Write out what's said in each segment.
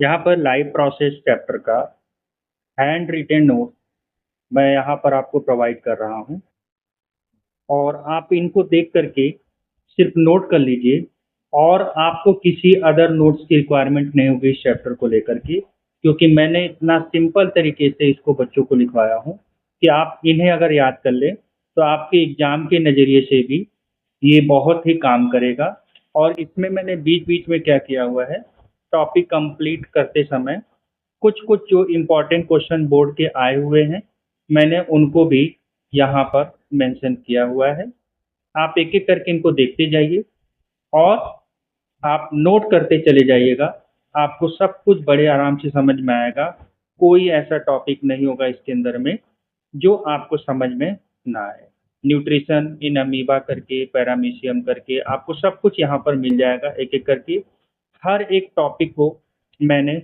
यहाँ पर live process chapter का हैंड रिटेन नोट मैं यहाँ पर आपको प्रोवाइड कर रहा हूँ और आप इनको देख करके सिर्फ नोट कर लीजिए और आपको किसी अदर नोट्स की रिक्वायरमेंट नहीं होगी इस चैप्टर को लेकर के, क्योंकि मैंने इतना सिंपल तरीके से इसको बच्चों को लिखवाया हूँ कि आप इन्हें अगर याद कर लें तो आपके एग्ज़ाम के नज़रिए से भी ये बहुत ही काम करेगा। और इसमें मैंने बीच-बीच में क्या किया हुआ है, टॉपिक कंप्लीट करते समय कुछ-कुछ जो इम्पोर्टेंट क्वेश्चन बोर्ड के आए हुए हैं, मैंने उनको भी यहाँ पर मेंशन किया हुआ है। आप एक-एक करके इनको देखते जाइए और आप नोट करते चले जाइएगा। आपको सब कुछ बड़े आराम से समझ में आएगा। कोई ऐसा टॉपिक नहीं होगा इसके अंदर में, जो आपको समझ में ना आए। न्यूट्रिशन इन अमीबा करके, पैरामीशियम करके आपको सब कुछ यहाँ पर मिल जाएगा एक-एक करके। हर एक टॉपिक को मैंने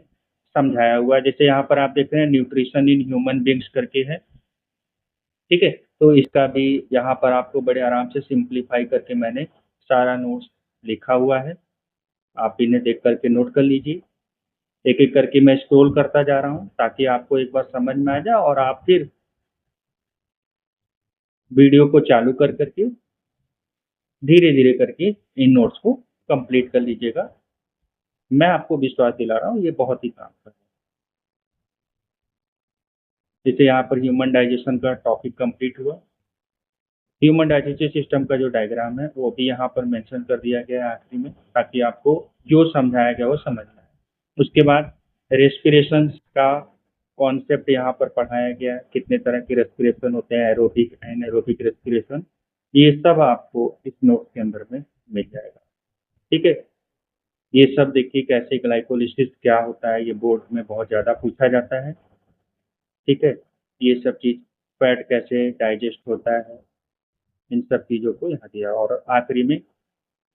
समझाया हुआ है। जैसे यहाँ पर आप देख रहे हैं न्यूट्रिशन इन ह्यूमन बीइंग्स करके है, ठीक है? तो इसका भी यहाँ पर आपको बड़े आराम से सिम्प्लीफाई करके मैंने सारा नोट्स लिखा हुआ है। आप इन्हें देख कर के नोट कर लीजिए। एक-एक करके मैं स्क्रॉल करता जा रहा हूँ ताकि आपको एक बार समझ में आ जाए और आप फिर वीडियो को चालू कर के धीरे-धीरे करके इन नोट्स को कंप्लीट कर लीजिएगा। मैं आपको विश्वास दिला रहा हूँ ये बहुत ही काम करेगा। जैसे यहाँ पर ह्यूमन डाइजेशन का टॉपिक कंप्लीट हुआ। ह्यूमन डाइजेस्टिव सिस्टम का जो डायग्राम है वो भी यहाँ पर मेंशन कर दिया गया है आखिरी में, ताकि आपको जो समझाया गया वो समझ में आए। उसके बाद रेस्पिरेशन का कॉन्सेप्ट यहाँ पर पढ़ाया गया है, कितने तरह के रेस्पिरेशन होते हैं, एरोबिक एनाएरोबिक रेस्पिरेशन, ये सब आपको इस नोट के अंदर में मिल जाएगा। ठीक है, ये सब देखिए कैसे ग्लाइकोलिसिस क्या होता है, ये बोर्ड में बहुत ज़्यादा पूछा जाता है। ठीक है, ये सब चीज़ फैट कैसे डाइजेस्ट होता है, इन सब चीज़ों को यहाँ दिया। और आखिरी में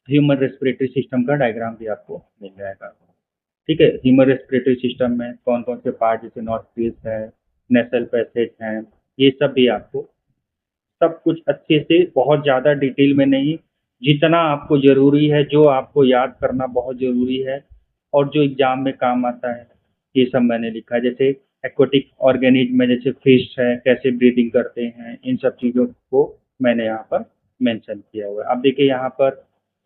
ह्यूमन रेस्पिरेटरी सिस्टम का डायग्राम भी आपको मिल जाएगा। ठीक है, ह्यूमन रेस्पिरेटरी सिस्टम में कौन कौन से पार्ट, जैसे नॉस्ट्रिल्स है, नेसल पैसेज हैं, ये सब भी आपको सब कुछ अच्छे से, बहुत ज़्यादा डिटेल में नहीं, जितना आपको ज़रूरी है, जो आपको याद करना बहुत ज़रूरी है और जो एग्ज़ाम में काम आता है, ये सब मैंने लिखा है। जैसे एक्वाटिक ऑर्गेनिज्म में जैसे फिश है, कैसे ब्रीदिंग करते हैं, इन सब चीज़ों को मैंने यहाँ पर मेंशन किया हुआ है। अब देखिए यहाँ पर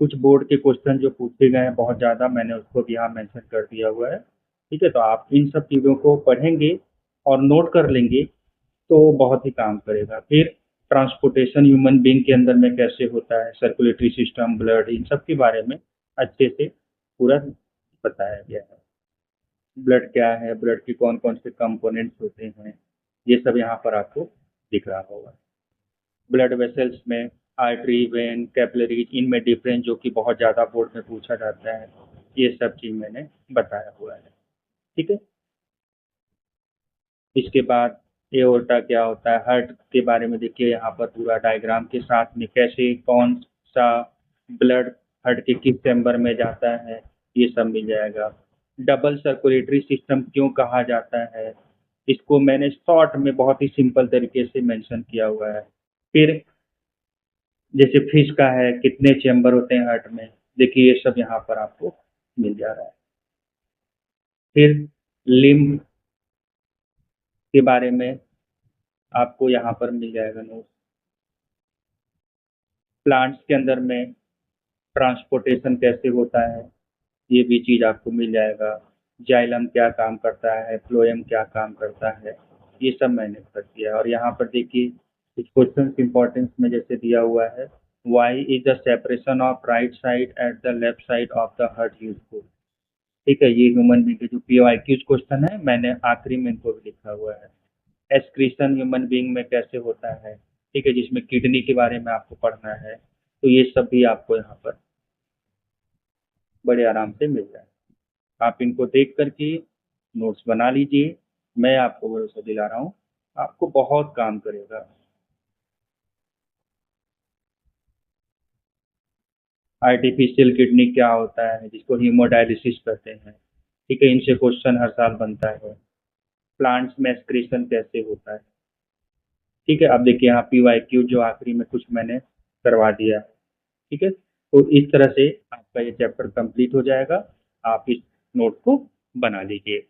कुछ बोर्ड के क्वेश्चन जो पूछे गए हैं बहुत ज़्यादा, मैंने उसको भी यहाँ मेंशन कर दिया हुआ है। ठीक है, तो आप इन सब चीज़ों को पढ़ेंगे और नोट कर लेंगे तो बहुत ही काम करेगा। फिर ट्रांसपोर्टेशन ह्यूमन बीइंग के अंदर में कैसे होता है, सर्कुलेटरी सिस्टम, ब्लड, इन सब के बारे में अच्छे से पूरा बताया गया है। ब्लड क्या है, ब्लड के कौन-कौन से कंपोनेंट्स होते हैं, ये सब यहाँ पर आपको दिख रहा होगा। ब्लड वेसल्स में आर्टरी, वेन, कैपिलरीज, इनमें डिफरेंस जो कि बहुत ज़्यादा बोर्ड में पूछा जाता है, ये सब चीज़ मैंने बताया हुआ है। ठीक है? इसके बाद एओर्टा क्या होता है, हार्ट के बारे में देखिए यहाँ पर पूरा डायग्राम के साथ में कैसे कौन सा ब्लड हार्ट के किस चैम्बर में जाता है, ये सब मिल जाएगा। डबल सर्कुलेटरी सिस्टम क्यों कहा जाता है, इसको मैंने शॉर्ट में बहुत ही सिंपल तरीके से मेंशन किया हुआ है। फिर जैसे फिश का है, कितने चैम्बर होते हैं हार्ट में, देखिए ये सब यहाँ पर आपको मिल जा रहा है। फिर लिम्ब के बारे में आपको यहाँ पर मिल जाएगा नोट। प्लांट्स के अंदर में ट्रांसपोर्टेशन कैसे होता है, ये भी चीज़ आपको मिल जाएगा। जाइलम क्या काम करता है, फ्लोएम क्या काम करता है, ये सब मैंने कर दिया है। और यहाँ पर देखिए कुछ क्वेश्चन इंपॉर्टेंस में जैसे दिया हुआ है, why is the separation of right side at the left side of the heart useful. ठीक है, ये ह्यूमन बीइंग के जो पीओआईक्यूज क्वेश्चन है, मैंने आखिरी में इनको भी लिखा हुआ है। एक्सक्रीशन ह्यूमन बीइंग में कैसे होता है, ठीक है, जिसमें किडनी के बारे में आपको पढ़ना है, तो ये सब भी आपको यहाँ पर बड़े आराम से मिल जाए। आप इनको देख कर के नोट्स बना लीजिए। मैं आपको भरोसा दिला रहा हूँ, आपको बहुत काम करेगा। आर्टिफिशियल किडनी क्या होता है, जिसको हीमोडायलिसिस कहते हैं, ठीक है, इनसे क्वेश्चन हर साल बनता है। प्लांट्स में एक्सक्रीशन कैसे होता है, ठीक है। अब देखिए यहाँ पीवाईक्यू जो आखिरी में कुछ मैंने करवा दिया है, ठीक है। तो इस तरह से आपका ये चैप्टर कंप्लीट हो जाएगा। आप इस नोट को बना लीजिए।